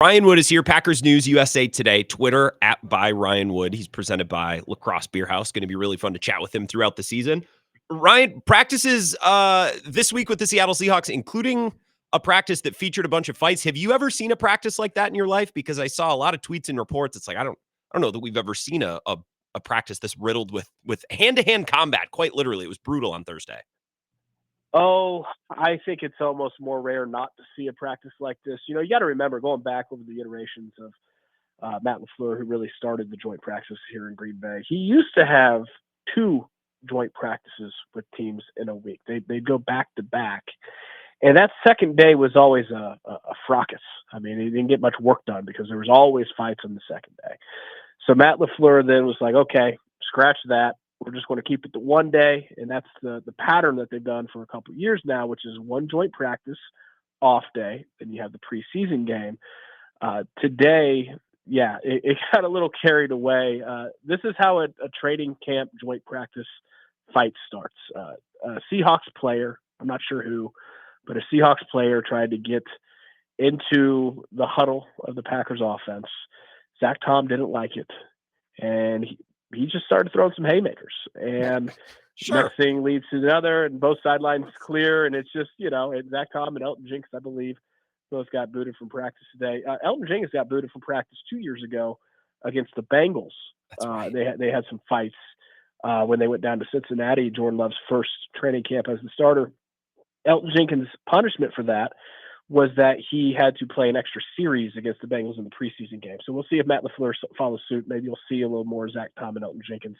Ryan Wood is here. Packers News USA Today. Twitter @by Ryan Wood. He's presented by Crosse Bierhaus. Going to be really fun to chat with him throughout the season. Ryan, practices this week with the Seattle Seahawks, including a practice that featured a bunch of fights. Have you ever seen a practice like that in your life? Because I saw a lot of tweets and reports. It's like I don't know that we've ever seen a practice this riddled with hand-to-hand combat. Quite literally, it was brutal on Thursday. Oh, I think it's almost more rare not to see a practice like this. You got to remember going back over the iterations of Matt LaFleur, who really started the joint practice here in Green Bay. He used to have 2 joint practices with teams in a week. They'd go back to back. And that second day was always a fracas. I mean, he didn't get much work done because there was always fights on the second day. So Matt LaFleur then was like, okay, scratch that. We're just going to keep it to one day, and that's the pattern that they've done for a couple of years now, which is one joint practice, off day, then you have the preseason game. Today, it got a little carried away. This is how a training camp joint practice fight starts. A Seahawks player, I'm not sure who, but a Seahawks player tried to get into the huddle of the Packers offense. Zach Tom didn't like it, and he just started throwing some haymakers, and Sure. next thing leads to another, and both sidelines clear, and it's just, Zach Tom and Elton Jenkins, I believe, both got booted from practice today. Elton Jenkins got booted from practice 2 years ago against the Bengals. That's right. They had some fights when they went down to Cincinnati, Jordan Love's first training camp as the starter. Elton Jenkins' punishment for that was that he had to play an extra series against the Bengals in the preseason game. So we'll see if Matt LaFleur follows suit. Maybe you'll see a little more Zach Tom and Elton Jenkins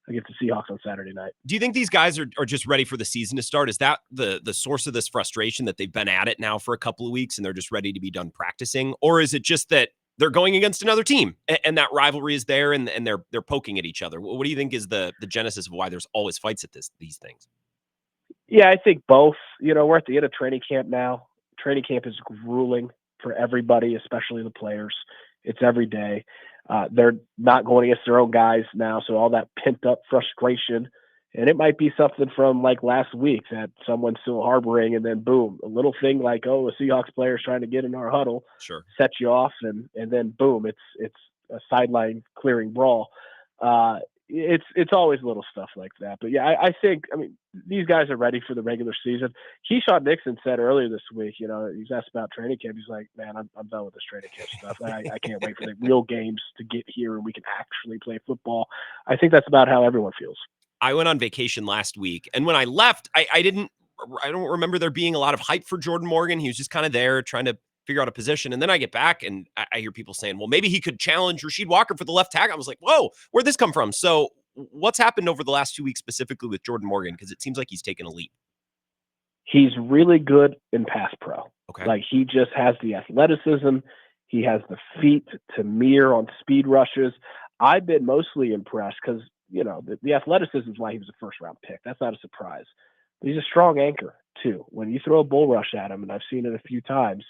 against the Seahawks on Saturday night. Do you think these guys are just ready for the season to start? Is that the source of this frustration, that they've been at it now for a couple of weeks and they're just ready to be done practicing? Or is it just that they're going against another team and that rivalry is there and they're poking at each other? What do you think is the genesis of why there's always fights at these things? Yeah, I think both. We're at the end of training camp now. Training camp is grueling for everybody, especially the players. It's every day. They're not going against their own guys now, so all that pent-up frustration, and it might be something from like last week that someone's still harboring, and then boom, a little thing like, a Seahawks player's trying to get in our huddle, Sure, sets you off, and then boom, it's a sideline clearing brawl. It's always little stuff like that. But yeah, I think, these guys are ready for the regular season. Keyshawn Nixon said earlier this week, he was asked about training camp. He's like, man, I'm done with this training camp stuff. I can't wait for the real games to get here and we can actually play football. I think that's about how everyone feels. I went on vacation last week, and when I left, I don't remember there being a lot of hype for Jordan Morgan. He was just kind of there trying to figure out a position. And then I get back and I hear people saying, well, maybe he could challenge Rasheed Walker for the left tackle. I was like, whoa, where'd this come from? So what's happened over the last 2 weeks specifically with Jordan Morgan? Because it seems like he's taken a leap. He's really good in pass pro. Okay. Like, he just has the athleticism. He has the feet to mirror on speed rushes. I've been mostly impressed because, the athleticism is why he was a first-round pick. That's not a surprise. But he's a strong anchor, too. When you throw a bull rush at him, and I've seen it a few times,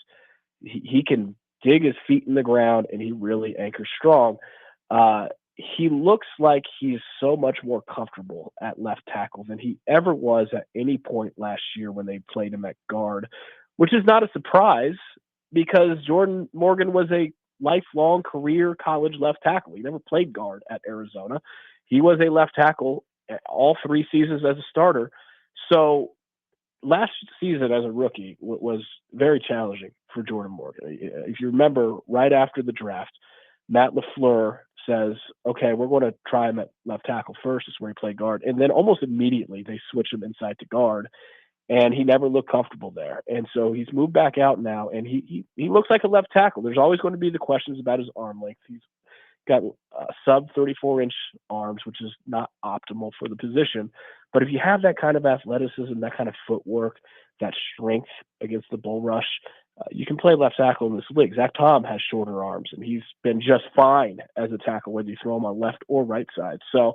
he can dig his feet in the ground, and he really anchors strong. He looks like he's so much more comfortable at left tackle than he ever was at any point last year when they played him at guard, which is not a surprise because Jordan Morgan was a lifelong career college left tackle. He never played guard at Arizona. He was a left tackle all 3 seasons as a starter. So last season as a rookie was very challenging for Jordan Morgan. If you remember, right after the draft, Matt LaFleur says, okay, we're going to try him at left tackle first. It's where he played guard. And then almost immediately they switch him inside to guard, and he never looked comfortable there. And so he's moved back out now, and he looks like a left tackle. There's always going to be the questions about his arm length. He's got sub 34-inch arms, which is not optimal for the position. But if you have that kind of athleticism, that kind of footwork, that strength against the bull rush, you can play left tackle in this league. Zach Tom has shorter arms, and he's been just fine as a tackle, whether you throw him on left or right side. So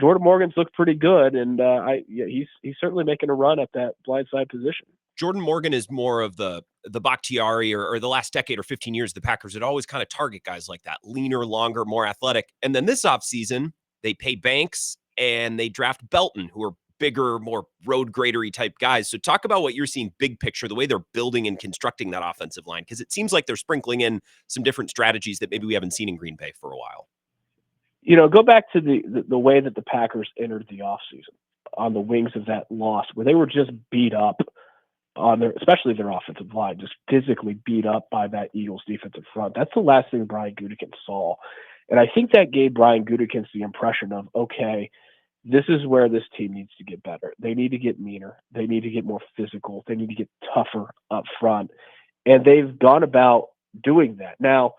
Jordan Morgan's looked pretty good, and he's certainly making a run at that blind side position. Jordan Morgan is more of the Bakhtiari or the last decade or 15 years, the Packers would always kind of target guys like that, leaner, longer, more athletic. And then this offseason, they pay Banks and they draft Belton, who are bigger, more road gradery type guys. So talk about what you're seeing big picture, the way they're building and constructing that offensive line, because it seems like they're sprinkling in some different strategies that maybe we haven't seen in Green Bay for a while. Go back to the way that the Packers entered the offseason on the wings of that loss, where they were just beat up on especially their offensive line, just physically beat up by that Eagles defensive front. That's the last thing Brian Gutekunst saw. And I think that gave Brian Gutekunst the impression of, okay, this is where this team needs to get better. They need to get meaner. They need to get more physical. They need to get tougher up front. And they've gone about doing that. Now,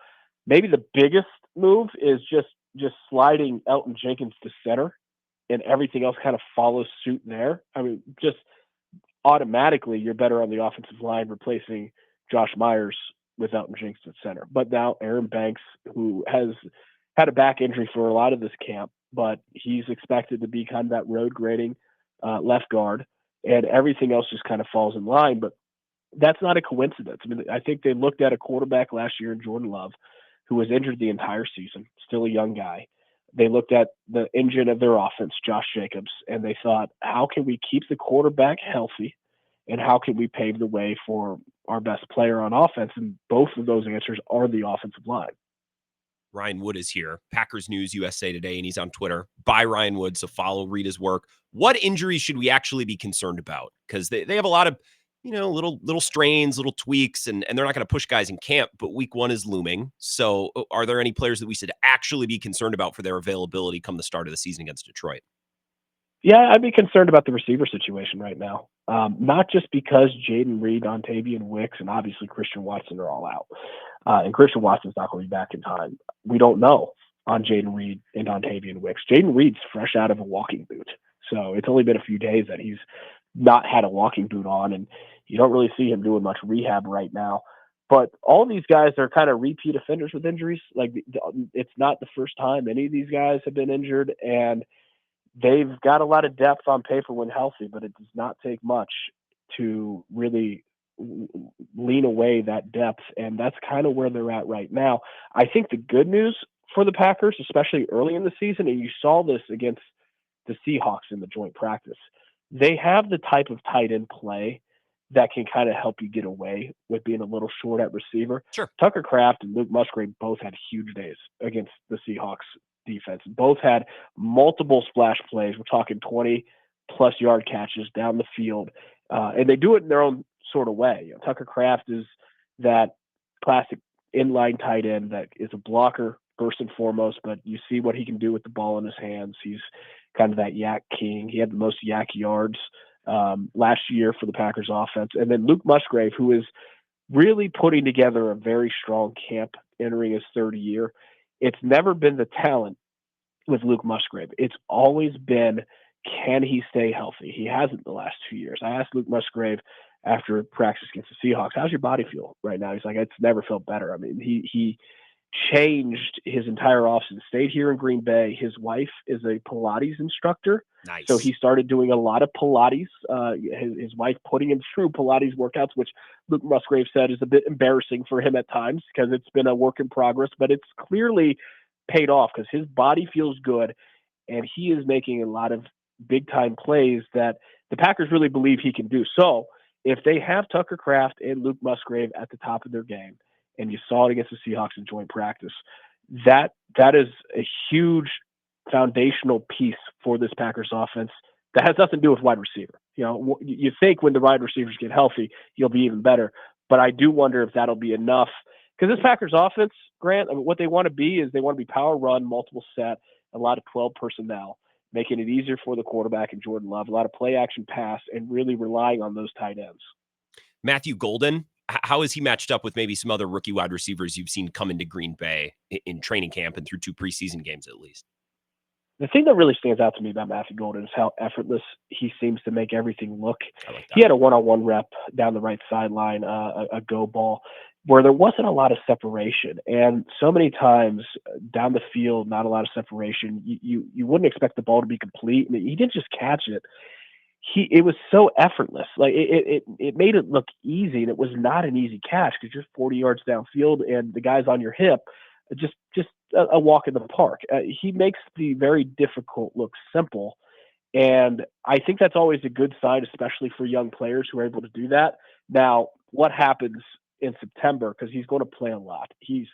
maybe the biggest move is just sliding Elton Jenkins to center, and everything else kind of follows suit there. I mean, just automatically you're better on the offensive line replacing Josh Myers with Elton Jenkins at center. But now Aaron Banks, who has had a back injury for a lot of this camp, but he's expected to be kind of that road grading left guard, and everything else just kind of falls in line. But that's not a coincidence. I mean, I think they looked at a quarterback last year in Jordan Love, who was injured the entire season, still a young guy. They looked at the engine of their offense, Josh Jacobs, and they thought, how can we keep the quarterback healthy, and how can we pave the way for our best player on offense? And both of those answers are the offensive line. Ryan Wood is here, Packers News USA Today, and he's on Twitter, by Ryan Wood, so follow, read his work. What injuries should we actually be concerned about? Because they have a lot of, little strains, little tweaks, and they're not going to push guys in camp, but week 1 is looming. So are there any players that we should actually be concerned about for their availability come the start of the season against Detroit? Yeah, I'd be concerned about the receiver situation right now. Not just because Jaden Reed, Dontavian Wicks, and obviously Christian Watson are all out. And Christian Watson's not going to be back in time. We don't know on Jaden Reed and Dontavian Wicks. Jaden Reed's fresh out of a walking boot. So it's only been a few days that he's not had a walking boot on, and you don't really see him doing much rehab right now. But all these guys are kind of repeat offenders with injuries. Like, it's not the first time any of these guys have been injured, and they've got a lot of depth on paper when healthy, but it does not take much to really lean away that depth. And that's kind of where they're at right now. I think the good news for the Packers, especially early in the season, and you saw this against the Seahawks in the joint practice, they have the type of tight end play that can kind of help you get away with being a little short at receiver. Sure. Tucker Kraft and Luke Musgrave both had huge days against the Seahawks defense. Both had multiple splash plays. We're talking 20-plus yard catches down the field. And they do it in their own sort of way. Tucker Kraft is that classic inline tight end that is a blocker first and foremost, but you see what he can do with the ball in his hands. He's kind of that yak king. He had the most yak yards last year for the Packers offense. And then Luke Musgrave, who is really putting together a very strong camp entering his third year. It's never been the talent with Luke Musgrave. It's always been, can he stay healthy? He hasn't the last 2 years. I asked Luke Musgrave after practice against the Seahawks, how's your body feel right now? He's like, it's never felt better. I mean, he changed his entire offseason, stayed here in Green Bay. His wife is a Pilates instructor. Nice. So he started doing a lot of Pilates. His wife putting him through Pilates workouts, which Luke Musgrave said is a bit embarrassing for him at times because it's been a work in progress, but it's clearly paid off because his body feels good and he is making a lot of big time plays that the Packers really believe he can do. So if they have Tucker Kraft and Luke Musgrave at the top of their game, and you saw it against the Seahawks in joint practice, that is a huge foundational piece for this Packers offense that has nothing to do with wide receiver. You think when the wide receivers get healthy, you'll be even better. But I do wonder if that'll be enough because this Packers offense, Grant, I mean, what they want to be is they want to be power run, multiple set, a lot of 12 personnel, making it easier for the quarterback and Jordan Love, a lot of play action pass, and really relying on those tight ends. Matthew Golden, how is he matched up with maybe some other rookie wide receivers you've seen come into Green Bay in training camp and through 2 preseason games at least? The thing that really stands out to me about Matthew Golden is how effortless he seems to make everything look. I like that. He had a one-on-one rep down the right sideline, a go ball, where there wasn't a lot of separation. And so many times down the field, not a lot of separation. You wouldn't expect the ball to be complete. And he didn't just catch it. It was so effortless. Like it made it look easy, and it was not an easy catch because you're 40 yards downfield and the guy's on your hip. Just a walk in the park. He makes the very difficult look simple, And I think that's always a good sign, especially for young players who are able to do that. Now, what happens in September, because he's going to play a lot. He's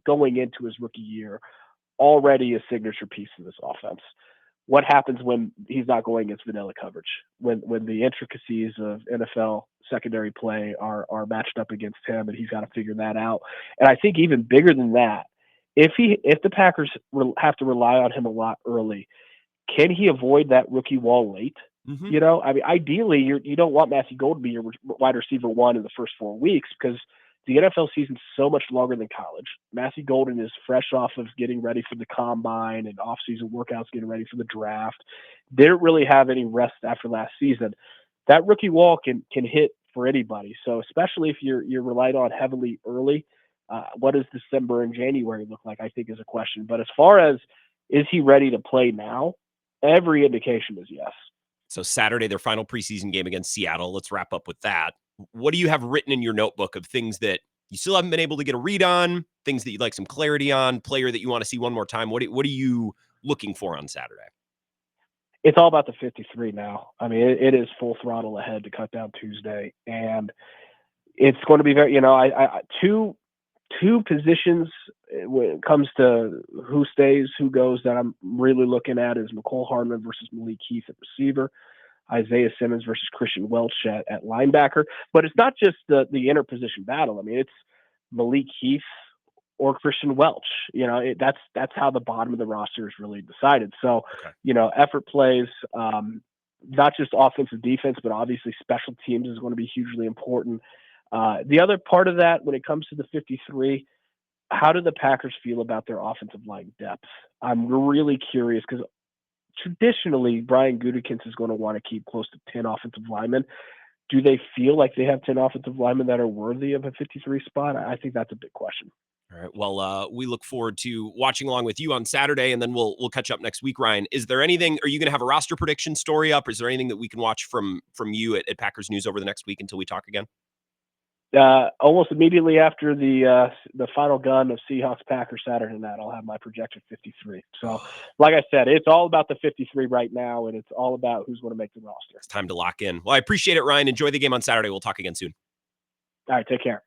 going into his rookie year already a signature piece of this offense. What happens when he's not going against vanilla coverage? When the intricacies of NFL secondary play are matched up against him, and he's got to figure that out. And I think even bigger than that, if the Packers have to rely on him a lot early, can he avoid that rookie wall late? Mm-hmm. You know, I mean, ideally, you don't want Matthew Gold to be your wide receiver one in the first 4 weeks, because the NFL season's so much longer than college. Matthew Golden is fresh off of getting ready for the combine and off-season workouts, getting ready for the draft. Didn't really have any rest after last season. That rookie wall can hit for anybody. So especially if you're relied on heavily early, what does December and January look like, I think, is a question. But as far as is he ready to play now, every indication is yes. So Saturday, their final preseason game against Seattle. Let's wrap up with that. What do you have written in your notebook of things that you still haven't been able to get a read on, things that you'd like some clarity on, player that you want to see one more time? What are you looking for on Saturday? It's all about the 53 now. I mean, it is full throttle ahead to cut down Tuesday, and it's going to be very, I two positions when it comes to who stays, who goes, that I'm really looking at is McCole Hardman versus Malik Heath at receiver, Isaiah Simmons versus Christian Welch at linebacker. But it's not just the interposition battle. I mean, it's Malik Heath or Christian Welch. That's how the bottom of the roster is really decided. So, Okay. Effort plays, not just offensive defense, but obviously special teams is going to be hugely important. The other part of that, when it comes to the 53, how do the Packers feel about their offensive line depth? I'm really curious, because traditionally Brian Gutekunst is going to want to keep close to 10 offensive linemen. Do they feel like they have 10 offensive linemen that are worthy of a 53 spot? I think that's a big question. All right. Well, we look forward to watching along with you on Saturday, and then we'll catch up next week. Ryan, is there anything? Are you going to have a roster prediction story up? Or is there anything that we can watch from you at Packers News over the next week until we talk again? Almost immediately after the final gun of Seahawks Packers Saturday night, I'll have my projected 53. So, like I said, it's all about the 53 right now, and it's all about who's going to make the roster. It's time to lock in. Well, I appreciate it, Ryan. Enjoy the game on Saturday. We'll talk again soon. All right, take care.